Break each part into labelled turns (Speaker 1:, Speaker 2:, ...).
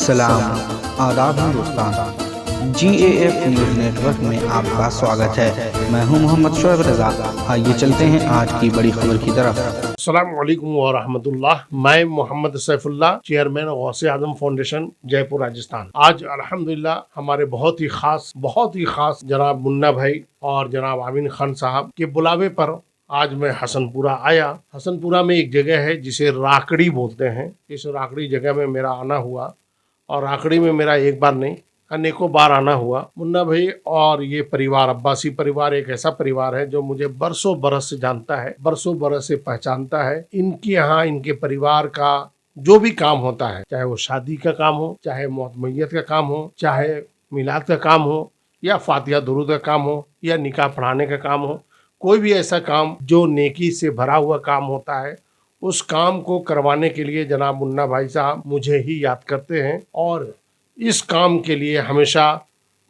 Speaker 1: सलाम आदाब Hindustan GAF news network में आपका स्वागत है। मैं हूं मोहम्मद शोएब रज़ा। आइए चलते हैं आज की बड़ी खबर की तरफ।
Speaker 2: अस्सलाम वालेकुम व रहमतुल्लाह। मैं मोहम्मद सैफुल्लाह, चेयरमैन गौसे आजम फाउंडेशन, जयपुर, राजस्थान। आज अल्हम्दुलिल्लाह हमारे बहुत ही खास जनाब मुन्ना भाई और जनाब आमीन खान साहब के बुलावे पर आज मैं हसनपुरा आया। हसनपुरा में एक जगह है जिसे राकड़ी बोलते हैं। इस राकड़ी जगह में मेरा आना हुआ और राकड़ी में मेरा एक बार नहीं अनेकों बार आना हुआ। मुन्ना भाई और ये परिवार, अब्बासी परिवार, एक ऐसा परिवार है जो मुझे बरसों बरस से जानता है, बरसों बरस से पहचानता है। इनके यहाँ इनके परिवार का जो भी काम होता है, चाहे वो शादी का काम हो, चाहे मौत मैयत का काम हो, चाहे मिलाद का काम हो, या फातिहा दुरूद का काम हो, या निकाह पढ़ाने का काम हो, कोई भी ऐसा काम जो नेकी से भरा हुआ काम होता है, उस काम को करवाने के लिए जनाब मुन्ना भाई साहब मुझे ही याद करते हैं और इस काम के लिए हमेशा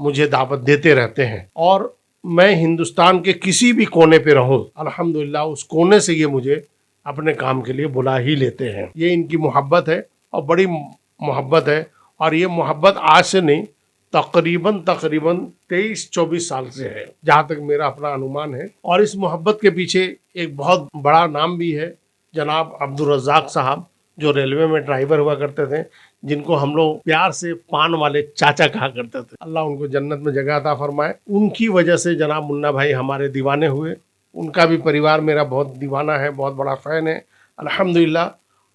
Speaker 2: मुझे दावत देते रहते हैं। और मैं हिंदुस्तान के किसी भी कोने पे रहूं, अल्हम्दुलिल्लाह उस कोने से ये मुझे अपने काम के लिए बुला ही लेते हैं। ये इनकी मोहब्बत है और बड़ी मोहब्बत है। और ये मोहब्बत आज से नहीं, तकरीबन 23-24 साल से है, जहाँ तक मेरा अपना अनुमान है। और इस मोहब्बत के पीछे एक बहुत बड़ा नाम भी है, जनाब अब्दुल रज़ाक साहब, जो रेलवे में ड्राइवर हुआ करते थे, जिनको हम लोग प्यार से पान वाले चाचा कहा करते थे। अल्लाह उनको जन्नत में जगह अता फरमाए। उनकी वजह से जनाब मुन्ना भाई हमारे दीवाने हुए। उनका भी परिवार मेरा बहुत दीवाना है, बहुत बड़ा फ़ैन है अल्हम्दुलिल्लाह।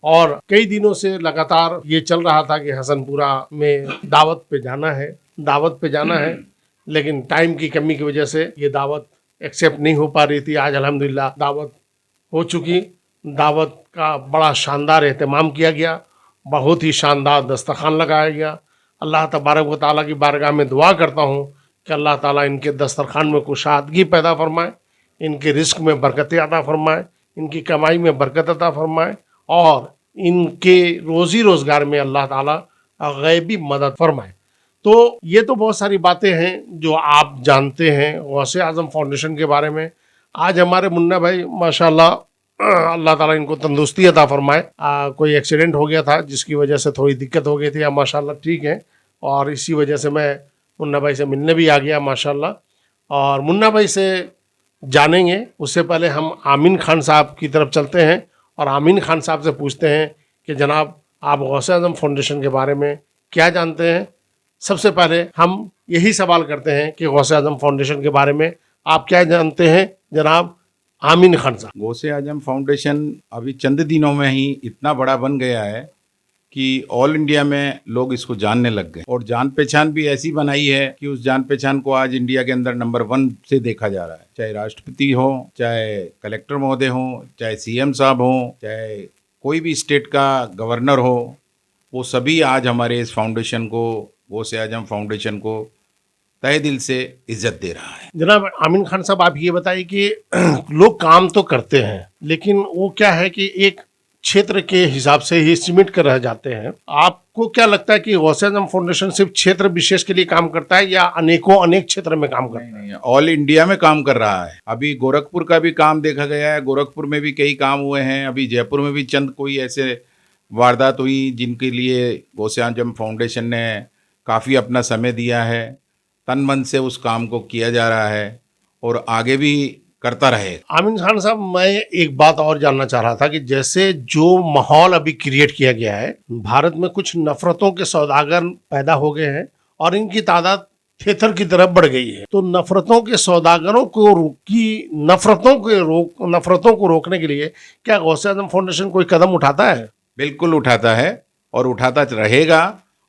Speaker 2: और कई दिनों से लगातार ये चल रहा था कि हसनपुरा में दावत पे जाना है, लेकिन टाइम की कमी की वजह से ये दावत एक्सेप्ट नहीं हो पा रही थी। आज अल्हम्दुलिल्लाह दावत हो चुकी। दावत का बड़ा शानदार एहतमाम किया गया, बहुत ही शानदार दस्तरखान लगाया गया। अल्लाह तबारक व तआला की बारगाह में दुआ करता हूँ कि अल्लाह ताला इनके दस्तरखान में कुशादगी पैदा फरमाए, इनके रिस्क में बरकत अता फरमाए, इनकी कमाई में बरकत अता फरमाए और इनके रोज़ी रोज़गार में अल्लाह ताला गैबी मदद फरमाए। तो ये तो बहुत सारी बातें हैं जो आप जानते हैं गौसे आज़म फाउंडेशन के बारे में। आज हमारे मुन्ना भाई माशाल्लाह, अल्लाह ताला इनको तंदुरुस्ती अता फरमाए। कोई एक्सीडेंट हो गया था जिसकी वजह से थोड़ी दिक्कत हो गई थी। अब माशाल्लाह ठीक है और इसी वजह से मैं मुन्ना भाई से मिलने भी आ गया माशाल्लाह। और मुन्ना भाई से जानेंगे, उससे पहले हम आमीन खान साहब की तरफ चलते हैं और आमीन खान साहब से पूछते हैं कि जनाब आप गौसे आज़म फाउंडेशन के बारे में क्या जानते हैं। सबसे पहले हम यही सवाल करते हैं कि गौसे आज़म फाउंडेशन के बारे में आप क्या जानते हैं जनाब आमीन खान साहब।
Speaker 3: गौसे आजम फाउंडेशन अभी चंद दिनों में ही इतना बड़ा बन गया है कि ऑल इंडिया में लोग इसको जानने लग गए और जान पहचान भी ऐसी बनाई है कि उस जान पहचान को आज इंडिया के अंदर नंबर 1 से देखा जा रहा है। चाहे राष्ट्रपति हो, चाहे कलेक्टर महोदय हो, चाहे CM साहब हो, चाहे कोई भी स्टेट का गवर्नर हो, वो सभी आज हमारे इस फाउंडेशन को, गौसे आजम फाउंडेशन को तहे दिल से इज्जत दे रहा है।
Speaker 2: जनाब आमीन खान साहब, आप ये बताइए कि लोग काम तो करते हैं, लेकिन वो क्या है कि एक क्षेत्र के हिसाब से ही सिमट कर रह जाते हैं। आपको क्या लगता है कि गौसे आज़म फाउंडेशन सिर्फ क्षेत्र विशेष के लिए काम करता है या अनेक क्षेत्र में काम करता है?
Speaker 3: नहीं, ऑल इंडिया में काम कर रहा है। अभी गोरखपुर का भी काम देखा गया है, गोरखपुर में भी कई काम हुए हैं। अभी जयपुर में भी चंद कोई ऐसे वारदात हुई जिनके लिए गौसे आजम फाउंडेशन ने काफ़ी अपना समय दिया है, तन मन से उस काम को किया जा रहा है और आगे भी करता रहे।
Speaker 2: आमीन खान साहब, मैं एक बात और जानना चाह रहा था कि जैसे जो माहौल अभी क्रिएट किया गया है, भारत में कुछ नफरतों के सौदागर पैदा हो गए हैं और इनकी तादाद थेथर की तरफ बढ़ गई है। तो नफरतों के सौदागरों नफरतों को रोकने के लिए क्या गौसे आज़म फाउंडेशन कोई कदम उठाता है?
Speaker 3: बिल्कुल उठाता है और उठाता रहेगा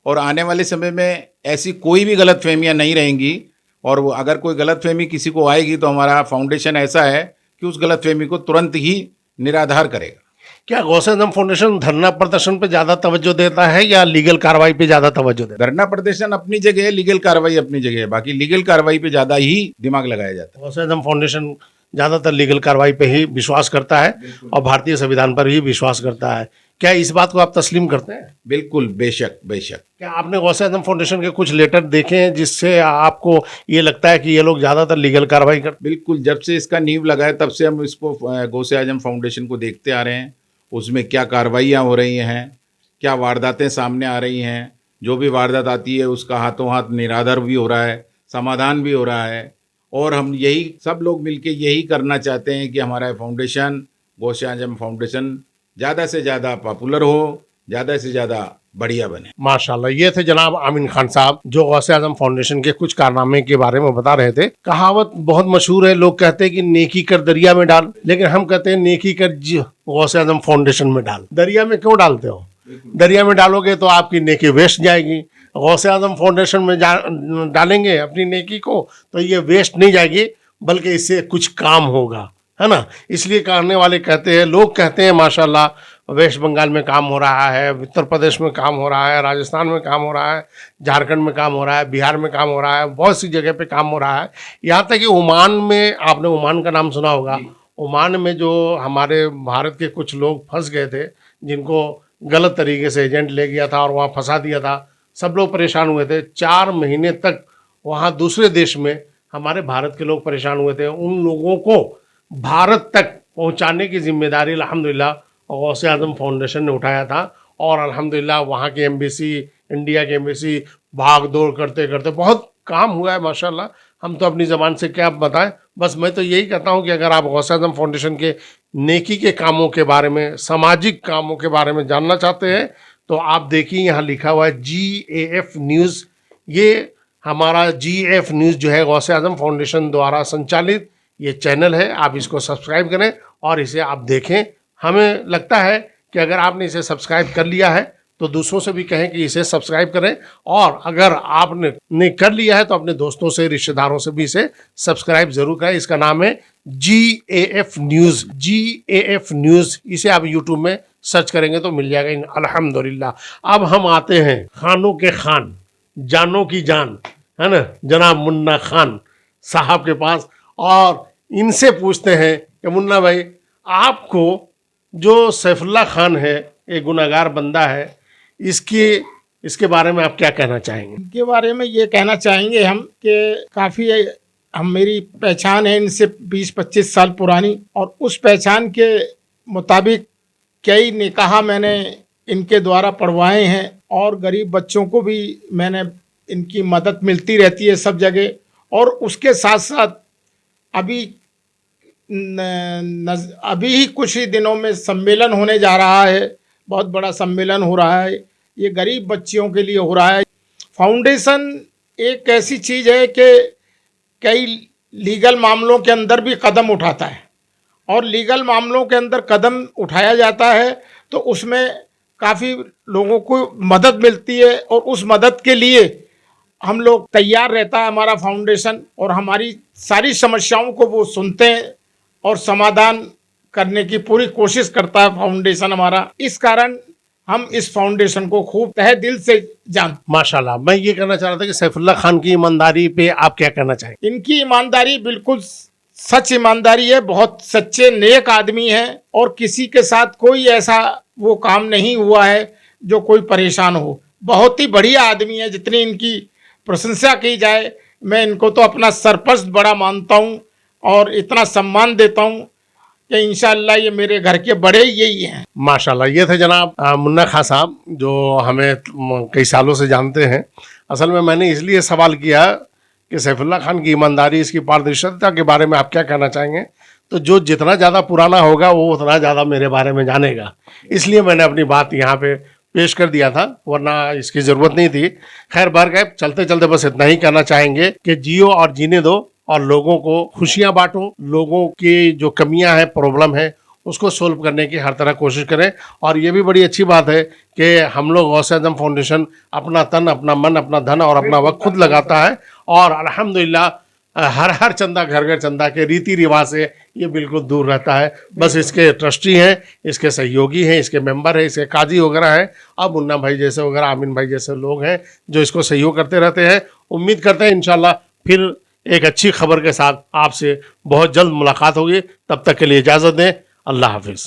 Speaker 3: और आने वाले समय में ऐसी कोई भी गलतफहमियां नहीं रहेंगी। और अगर कोई गलतफहमी किसी को आएगी तो हमारा फाउंडेशन ऐसा है कि उस गलतफहमी को तुरंत ही निराधार करेगा।
Speaker 2: क्या गौसे आज़म फाउंडेशन धरना प्रदर्शन पे ज्यादा तवज्जो देता है या लीगल कार्रवाई पे ज्यादा तवज्जो देता है?
Speaker 3: धरना प्रदर्शन अपनी जगह है, लीगल कार्रवाई अपनी जगह है। बाकी लीगल कार्रवाई पे ज़्यादा ही दिमाग लगाया जाता है।
Speaker 2: गौसे आज़म फाउंडेशन ज़्यादातर लीगल कार्रवाई पे ही विश्वास करता है और भारतीय संविधान पर ही विश्वास करता है। क्या इस बात को आप तस्लीम करते हैं?
Speaker 3: बिल्कुल, बेशक बेशक।
Speaker 2: क्या आपने गौसे आज़म फाउंडेशन के कुछ लेटर देखे हैं जिससे आपको ये लगता है कि ये लोग ज़्यादातर लीगल कार्रवाई करते?
Speaker 3: बिल्कुल, जब से इसका नींव लगा है तब से हम इसको गौसे आजम फाउंडेशन को देखते आ रहे हैं। उसमें क्या कार्रवाइयाँ हो रही हैं, क्या वारदातें सामने आ रही हैं, जो भी वारदात आती है उसका हाथों हाथ निरादर भी हो रहा है, समाधान भी हो रहा है। और हम यही सब लोग मिलके यही करना चाहते हैं कि हमारा फाउंडेशन, गौसे आजम फाउंडेशन, ज़्यादा से ज़्यादा पॉपुलर हो, ज़्यादा से ज़्यादा बढ़िया बने।
Speaker 2: माशाल्लाह, ये थे जनाब आमिन खान साहब जो गौसे आजम फाउंडेशन के कुछ कारनामे के बारे में बता रहे थे। कहावत बहुत मशहूर है, लोग कहते हैं कि नेकी कर दरिया में डाल, लेकिन हम कहते हैं नेकी कर गौसे आजम फाउंडेशन में डाल। दरिया में क्यों डालते हो? दरिया में डालोगे तो आपकी नेकी वेस्ट जाएगी। गौसे आजम फाउंडेशन में डालेंगे अपनी नेकी को तो ये वेस्ट नहीं जाएगी, बल्कि इससे कुछ काम होगा, है ना। इसलिए करने वाले कहते हैं, लोग कहते हैं माशाल्लाह वेस्ट बंगाल में काम हो रहा है, उत्तर प्रदेश में काम हो रहा है, राजस्थान में काम हो रहा है, झारखंड में काम हो रहा है, बिहार में काम हो रहा है, बहुत सी जगह पे काम हो रहा है। यहाँ तक कि ओमान में, आपने ओमान का नाम सुना होगा, ओमान में जो हमारे भारत के कुछ लोग फंस गए थे, जिनको गलत तरीके से एजेंट ले गया था और वहाँ फंसा दिया था, सब लोग परेशान हुए थे। 4 महीने तक वहाँ दूसरे देश में हमारे भारत के लोग परेशान हुए थे। उन लोगों को भारत तक पहुँचाने की जिम्मेदारी अल्हम्दुलिल्लाह गौसे आजम फाउंडेशन ने उठाया था। और अल्हम्दुलिल्लाह वहाँ की एम्बेसी, इंडिया की एम्बेसी भाग दौड़ करते करते बहुत काम हुआ है माशाल्लाह। हम तो अपनी ज़बान से क्या बताएं, बस मैं तो यही कहता हूँ कि अगर आप गौसे आजम फाउंडेशन के नेकी के कामों के बारे में, सामाजिक कामों के बारे में जानना चाहते हैं तो आप देखिए यहाँ लिखा हुआ है GAF न्यूज़। ये हमारा GAF न्यूज़ जो है गौसे आजम फाउंडेशन द्वारा संचालित ये चैनल है। आप इसको सब्सक्राइब करें और इसे आप देखें। हमें लगता है कि अगर आपने इसे सब्सक्राइब कर लिया है तो दूसरों से भी कहें कि इसे सब्सक्राइब करें, और अगर आपने कर लिया है तो अपने दोस्तों से, रिश्तेदारों से भी इसे सब्सक्राइब ज़रूर करें। इसका नाम है GAF न्यूज़, GAF न्यूज़। इसे आप यूट्यूब में सर्च करेंगे तो मिल जाएगा अल्हम्दुलिल्लाह। अब हम आते हैं खानों के खान, जानों की जान, है ना, जनाब मुन्ना खान साहब के पास, और इनसे पूछते हैं कि मुन्ना भाई, आपको जो सैफुल्लाह खान है, एक गुनाहगार बंदा है, इसके बारे में आप क्या कहना चाहेंगे?
Speaker 4: इनके बारे में ये कहना चाहेंगे हम कि काफ़ी मेरी पहचान है इनसे 20-25 साल पुरानी, और उस पहचान के मुताबिक कई निकाह मैंने इनके द्वारा पढ़वाए हैं, और गरीब बच्चों को भी मैंने इनकी मदद मिलती रहती है सब जगह। और उसके साथ साथ अभी ही कुछ ही दिनों में सम्मेलन होने जा रहा है, बहुत बड़ा सम्मेलन हो रहा है, ये गरीब बच्चियों के लिए हो रहा है। फाउंडेशन एक ऐसी चीज़ है कि कई लीगल मामलों के अंदर भी कदम उठाता है, और लीगल मामलों के अंदर कदम उठाया जाता है तो उसमें काफ़ी लोगों को मदद मिलती है, और उस मदद के लिए हम लोग तैयार रहता है हमारा फाउंडेशन, और हमारी सारी समस्याओं को वो सुनते हैं और समाधान करने की पूरी कोशिश करता है फाउंडेशन हमारा। इस कारण हम इस फाउंडेशन को खूब तहे दिल से जानते।
Speaker 2: माशाल्लाह, मैं ये कहना चाह रहा था कि सैफुल्लाह खान की ईमानदारी पे आप क्या कहना चाहेंगे?
Speaker 4: इनकी ईमानदारी बिल्कुल सच ईमानदारी है, बहुत सच्चे नेक आदमी हैं, और किसी के साथ कोई ऐसा वो काम नहीं हुआ है जो कोई परेशान हो। बहुत ही बढ़िया आदमी है, जितनी इनकी प्रशंसा की जाए। मैं इनको तो अपना सरपरस्त बड़ा मानता हूँ और इतना सम्मान देता हूँ कि इंशाअल्लाह ये मेरे घर के बड़े यही हैं।
Speaker 2: माशाल्लाह, ये थे जनाब मुन्ना खान साहब जो हमें कई सालों से जानते हैं। असल में मैंने इसलिए सवाल किया कि सैफुल्लाह खान की ईमानदारी, इसकी पारदर्शिता के बारे में आप क्या कहना चाहेंगे? तो जो जितना ज़्यादा पुराना होगा वो उतना ज़्यादा मेरे बारे में जानेगा, इसलिए मैंने अपनी बात यहाँ पे पेश कर दिया था, वरना इसकी ज़रूरत नहीं थी। खैर बहरकैफ चलते चलते बस इतना ही कहना चाहेंगे कि जियो और जीने दो, और लोगों को खुशियाँ बांटो, लोगों की जो कमियां हैं, प्रॉब्लम है, उसको सोल्व करने की हर तरह कोशिश करें। और ये भी बड़ी अच्छी बात है कि हम लोग गौसे आजम फाउंडेशन अपना तन, अपना मन, अपना धन और अपना वक्त खुद लगाता है, और अल्हम्दुलिल्लाह हर चंदा घर घर चंदा के रीति रिवाज से ये बिल्कुल दूर रहता है। बस इसके ट्रस्टी हैं, इसके सहयोगी हैं, इसके मेंबर हैं, इसके काजी वगैरह हैं, अब मुन्ना भाई जैसे वगैरह, आमिन भाई जैसे लोग हैं जो इसको सहयोग करते रहते हैं। उम्मीद करते हैं इंशाल्लाह फिर एक अच्छी खबर के साथ आपसे बहुत जल्द मुलाकात होगी। तब तक के लिए इजाज़त दें। अल्लाह हाफिज़।